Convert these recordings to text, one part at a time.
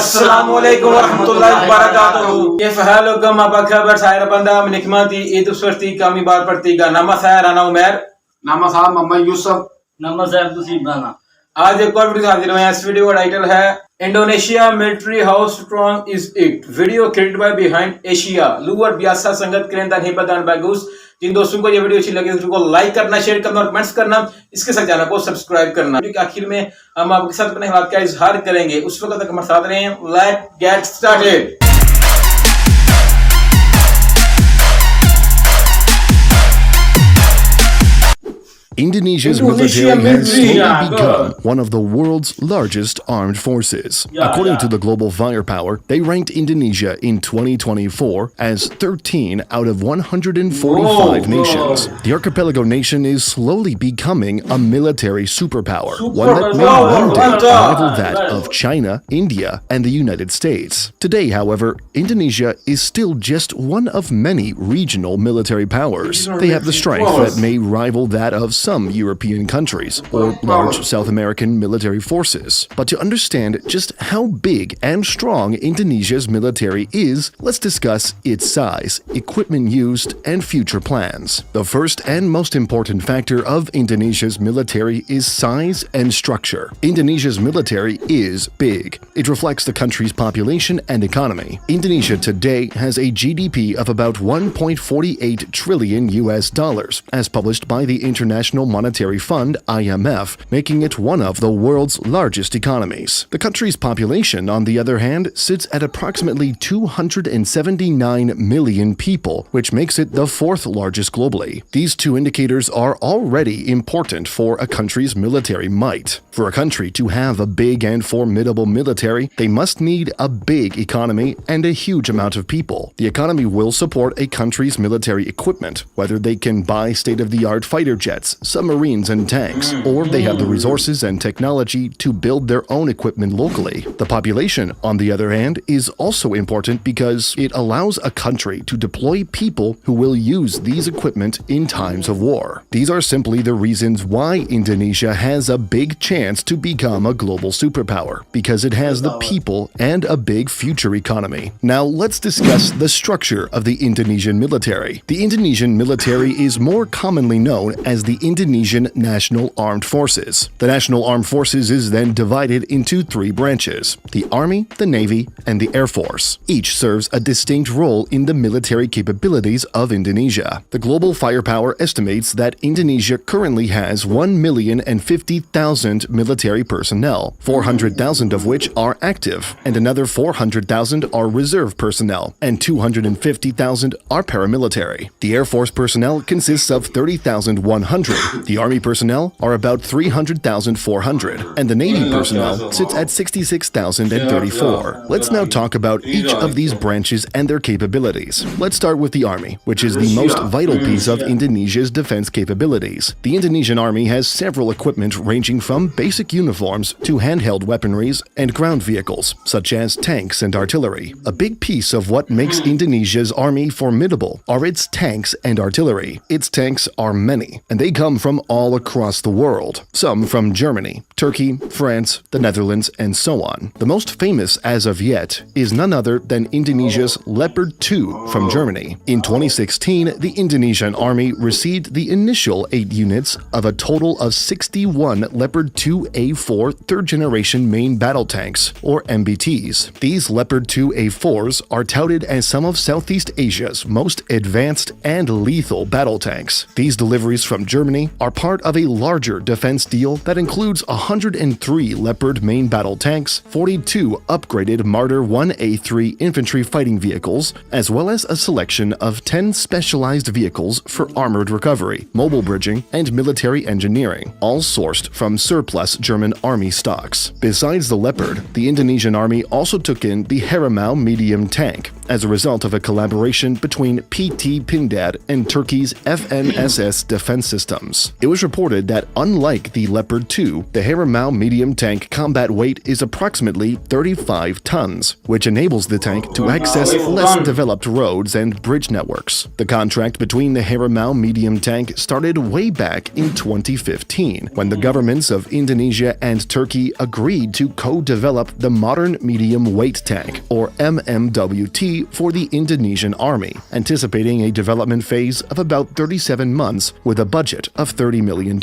Assalamualaikum warahmatullahi wabarakatuh. Kif halukum? Apa kabar saya banda? Menikmati itu seperti kami bertiga. Nama saya Rana Umer. nama saya Muhammad Yusuf. nama saya Abdul Bana. आज एक और video हाजिर हुए हैं। इस video का title है Indonesia military how strong is it. Video created by behind Asia लूअर बियासा संगत करेंदा हिबदान बागूस। जिन दोस्तों को ये वीडियो अच्छी लगी उसको लाइक करना, शेयर करना और कमेंट्स करना, इसके साथ चैनल को सब्सक्राइब करना। वीडियो के आखिर में हम आपके साथ अपने हालात का इजहार करेंगे। उस वक्त तक हमारे साथ रहें। Let's get started. Indonesia's military has slowly become one of the world's largest armed forces. According to the global firepower, they ranked Indonesia in 2024 as 13 out of 145 nations. The archipelago nation is slowly becoming a military superpower, one that may one day rival that of China, India, and the United States. Today, however, Indonesia is still just one of many regional military powers. They have the strength that may rival that of some European countries or large South American military forces. But to understand just how big and strong Indonesia's military is, let's discuss its size, equipment used, and future plans. The first and most important factor of Indonesia's military is size and structure. Indonesia's military is big. It reflects the country's population and economy. Indonesia today has a GDP of about 1.48 trillion US dollars, as published by the International Monetary Fund (IMF), making it one of the world's largest economies. The country's population, on the other hand, sits at approximately 279 million people, which makes it the fourth largest globally. These two indicators are already important for a country's military might. For a country to have a big and formidable military, they must need a big economy and a huge amount of people. The economy will support a country's military equipment, whether they can buy state-of-the-art fighter jets, submarines, and tanks, or they have the resources and technology to build their own equipment locally. The population, on the other hand, is also important because it allows a country to deploy people who will use these equipment in times of war. These are simply the reasons why Indonesia has a big chance to become a global superpower, because it has the people and a big future economy. Now let's discuss the structure of the Indonesian military. The Indonesian military is more commonly known as the Indonesian National Armed Forces. The National Armed Forces is then divided into three branches: the Army, the Navy, and the Air Force. Each serves a distinct role in the military capabilities of Indonesia. The global firepower estimates that Indonesia currently has 1,050,000 military personnel, 400,000 of which are active, and another 400,000 are reserve personnel, and 250,000 are paramilitary. The Air Force personnel consists of 30,100. The Army personnel are about 300,400, and the Navy personnel sits at 66,034. Let's now talk about each of these branches and their capabilities. Let's start with the Army, which is the most vital piece of Indonesia's defense capabilities. The Indonesian Army has several equipment ranging from basic uniforms to handheld weaponries and ground vehicles, such as tanks and artillery. A big piece of what makes Indonesia's army formidable are its tanks and artillery. Its tanks are many, and they come from all across the world, some from Germany, Turkey, France, the Netherlands, and so on. The most famous as of yet is none other than Indonesia's Leopard 2 from Germany. In 2016, the Indonesian Army received the initial 8 units of a total of 61 Leopard 2A4 third-generation main battle tanks, or MBTs. These Leopard 2A4s are touted as some of Southeast Asia's most advanced and lethal battle tanks. These deliveries from Germany are part of a larger defense deal that includes 103 Leopard main battle tanks, 42 upgraded Marder 1A3 infantry fighting vehicles, as well as a selection of 10 specialized vehicles for armored recovery, mobile bridging, and military engineering, all sourced from surplus German army stocks. Besides the Leopard, the Indonesian army also took in the Harimau medium tank, as a result of a collaboration between PT Pindad and Turkey's FNSS defense systems. It was reported that unlike the Leopard 2, the Harimau Harimau medium tank combat weight is approximately 35 tons, which enables the tank to access less developed roads and bridge networks. The contract between the Harimau medium tank started way back in 2015, when the governments of Indonesia and Turkey agreed to co-develop the modern medium weight tank, or MMWT, for the Indonesian Army, anticipating a development phase of about 37 months with a budget of $30 million.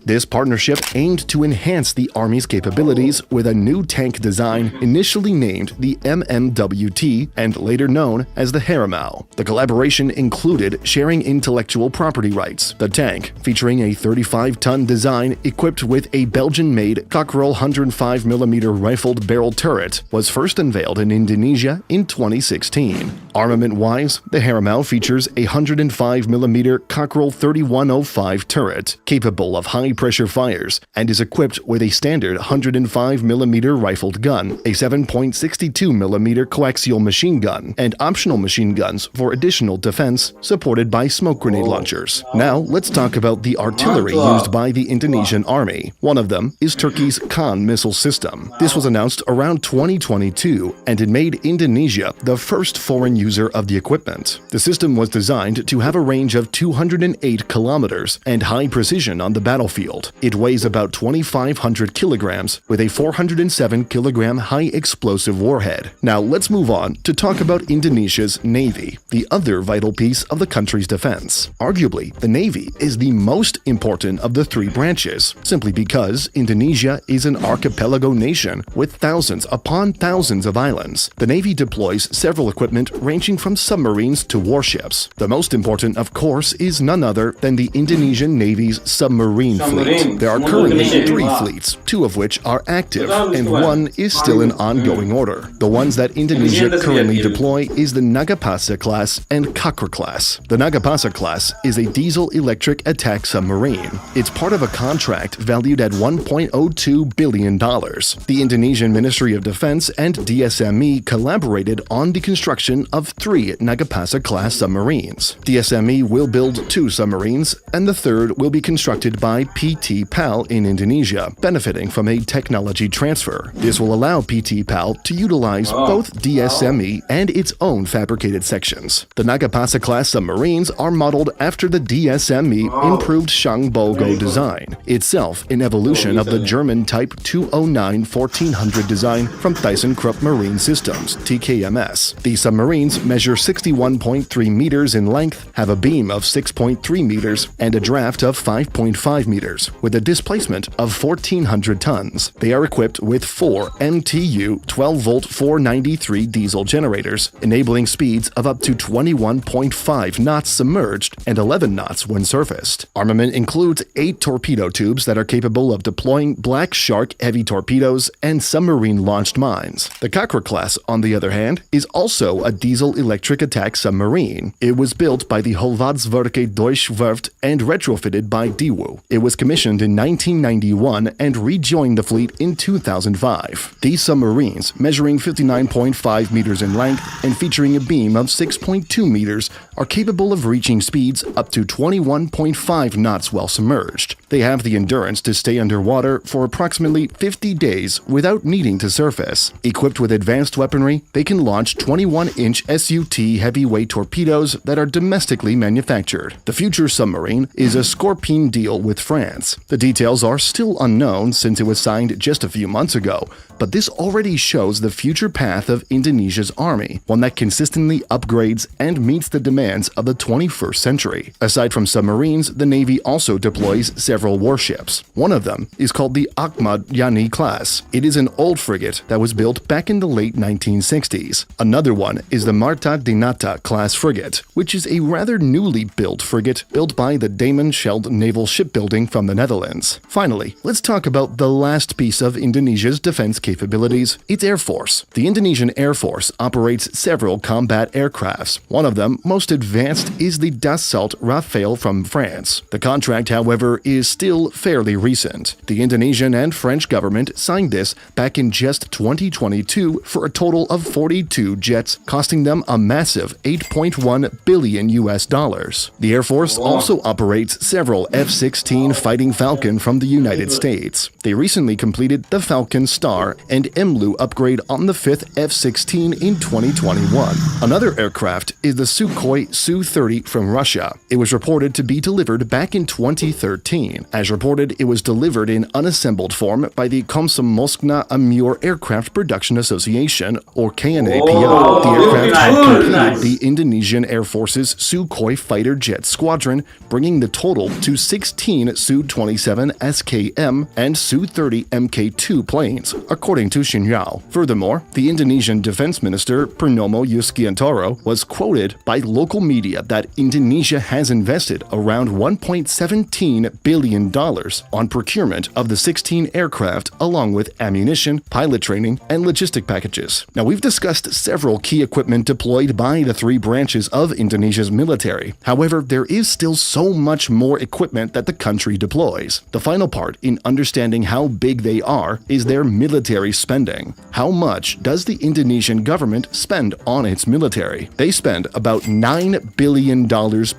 This partnership aimed to enhance the Army's capabilities with a new tank design initially named the MMWT and later known as the Harimau. The collaboration included sharing intellectual property rights. The tank, featuring a 35-ton design equipped with a Belgian-made Cockerel 105mm rifled barrel turret, was first unveiled in Indonesia in 2016. Armament-wise, the Harimau features a 105mm Cockerel 3105 turret, capable of high-pressure fires, and is equipped with a standard 105mm rifled gun, a 7.62mm coaxial machine gun, and optional machine guns for additional defense, supported by smoke grenade launchers. Now, let's talk about the artillery used by the Indonesian Army. One of them is Turkey's Khan missile system. This was announced around 2022, and it made Indonesia the first foreign user of the equipment. The system was designed to have a range of 208 kilometers and high precision on the battlefield. It weighs about 2,500 kilograms with a 407 kilogram high explosive warhead. Now let's move on to talk about Indonesia's Navy, the other vital piece of the country's defense. Arguably, the Navy is the most important of the three branches, simply because Indonesia is an archipelago nation with thousands upon thousands of islands. The Navy deploys several equipment ranging from submarines to warships. The most important, of course, is none other than the Indonesian Navy's submarine fleet. There are currently 3 fleets, 2 of which are active, and 1 is still in ongoing order. The ones that Indonesia currently deploy is the Nagapasa class and Cockerel class. The Nagapasa class is a diesel-electric attack submarine. It's part of a contract valued at $1.02 billion. The Indonesian Ministry of Defense and DSME collaborated on the construction of 3 Nagapasa-class submarines. DSME will build 2 submarines, and the third will be constructed by PT PAL in Indonesia, benefiting from a technology transfer. This will allow PT PAL to utilize both DSME and its own fabricated sections. The Nagapasa-class submarines are modeled after the DSME improved Shangbogo design, itself an evolution of the German Type 209-1400 design from ThyssenKrupp Marine Systems, TKMS. These submarines measure 61.3 meters in length, have a beam of 6.3 meters, and a draft of 5.5 meters, with a displacement of 1,400 tons. They are equipped with 4 MTU 12-volt 493 diesel generators, enabling speeds of up to 21.5 knots submerged and 11 knots when surfaced. Armament includes 8 torpedo tubes that are capable of deploying Black Shark heavy torpedoes and submarine-launched mines. The Cockerel class, on the other hand, is also a diesel-electric attack submarine. It was built by the Hollwaartswerke Deutsche Werft and retrofitted by D-RUE. It was commissioned in 1991 and rejoined the fleet in 2005. These submarines, measuring 59.5 meters in length and featuring a beam of 6.2 meters, are capable of reaching speeds up to 21.5 knots while submerged. They have the endurance to stay underwater for approximately 50 days without needing to surface. Equipped with advanced weaponry, they can launch 21-inch SUT heavyweight torpedoes that are domestically manufactured. The future submarine is a Scorpene deal with France. The details are still unknown since it was signed just a few months ago, but this already shows the future path of Indonesia's army, one that consistently upgrades and meets the demands of the 21st century. Aside from submarines, the Navy also deploys several warships. One of them is called the Ahmad Yani class. It is an old frigate that was built back in the late 1960s. Another one is the Marta Dinata class frigate, which is a rather newly built frigate built by the Damen Scheld Naval Shipbuilding from the Netherlands. Finally, let's talk about the last piece of Indonesia's defense capabilities, its Air Force. The Indonesian Air Force operates several combat aircrafts. One of them, most advanced, is the Dassault Rafale from France. The contract, however, is is still fairly recent. The Indonesian and French government signed this back in just 2022 for a total of 42 jets, costing them a massive $8.1 billion. The Air Force also operates several F-16 Fighting Falcon from the United States. They recently completed the Falcon Star and MLU upgrade on the 5th F-16 in 2021. Another aircraft is the Sukhoi Su-30 from Russia. It was reported to be delivered back in 2013. As reported, it was delivered in unassembled form by the Komsomolskna Amur Aircraft Production Association, or KNAPO. The aircraft had completed the Indonesian Air Force's Sukhoi fighter jet squadron, bringing the total to 16 Su-27 SKM and Su-30 Mk2 planes, according to Xinhua. Furthermore, the Indonesian Defense Minister Purnomo Yuskiantoro was quoted by local media that Indonesia has invested around $1.17 billion on procurement of the 16 aircraft, along with ammunition, pilot training, and logistic packages. Now, we've discussed several key equipment deployed by the three branches of Indonesia's military. However, there is still so much more equipment that the country deploys. The final part in understanding how big they are is their military spending. How much does the Indonesian government spend on its military? They spend about $9 billion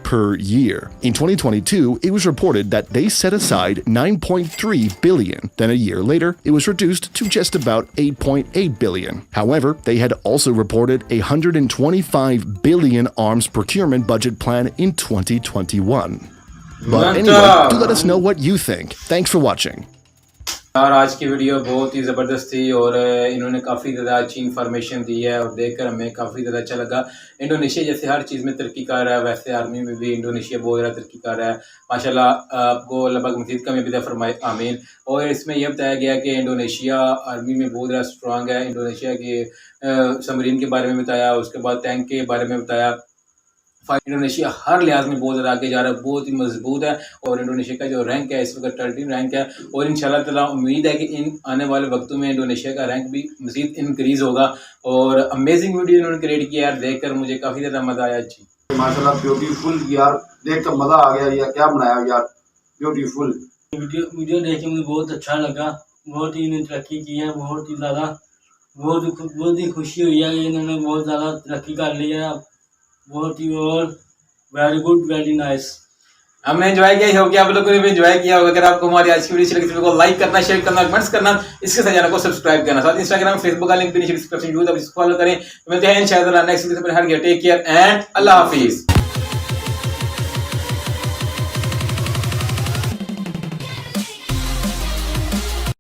per year. In 2022, it was reported that they set aside $9.3 billion. Then a year later, it was reduced to just about $8.8 billion. However, they had also reported a $125 billion arms procurement budget plan in 2021. But anyway, do let us know what you think. Thanks for watching. यार आज की video बहुत ही ज़बरदस्त थी और इन्होंने काफ़ी ज़्यादा अच्छी इन्फॉर्मेशन दी है और देखकर हमें काफ़ी ज़्यादा अच्छा लगा। इंडोनेशिया जैसे हर चीज़ में तरक्की कर रहा है, वैसे आर्मी में भी इंडोनेशिया बहुत ज़्यादा तरक्की कर रहा है माशाल्लाह। आपको लगभग मज़ीद कामयाबी फरमाए आमीन। और इसमें यह बताया गया कि इंडोनेशिया आर्मी में बहुत ज़्यादा स्ट्रांग है। इंडोनेशिया के सबमरीन के बारे में बताया, उसके बाद टैंक के बारे में बताया। इंडोनेशिया हर लिहाज में बहुत ज़्यादा आगे जा रहा है, बहुत ही मजबूत है और इंडोनेशिया का जो रैंक है इस वक्त 13 रैंक है और इंशाल्लाह ताला उम्मीद है कि इन आने वाले वक्तों में इंडोनेशिया का रैंक भी मज़ीद इंक्रीज़ होगा। और अमेजिंग वीडियो इन्होंने क्रिएट किया यार, देखकर मुझे काफ़ी ज़्यादा मज़ा आया। अच्छी माशाल्लाह ब्यूटीफुल यार, देख कर मजा आ गया यार, क्या बनाया यार, ब्यूटीफुल वीडियो देख के मुझे बहुत अच्छा लगा। बहुत ही इन्होंने तरक्की की है, बहुत ही ज़्यादा बहुत ही खुशी हुई है। इन्होंने बहुत ज़्यादा तरक्की कर ली है, बहुत ही और वेरी गुड, वेरी नाइस। हमने एंजॉय किया, होगी आप लोगों ने भी एंजॉय किया होगा। अगर आपको हमारी आज की वीडियो अच्छी लगी तो लाइक करना, शेयर करना, कमेंट्स करना, इसके साथ चैनल को सब्सक्राइब करना। साथ इंस्टाग्राम फेसबुक का लिंक भी नीचे डिस्क्रिप्शन यूज आप इसको फॉलो करें। मिलते हैं इंशाअल्लाह नेक्स्ट वीडियो में। हर टेक केयर एंड अल्लाह हाफिज।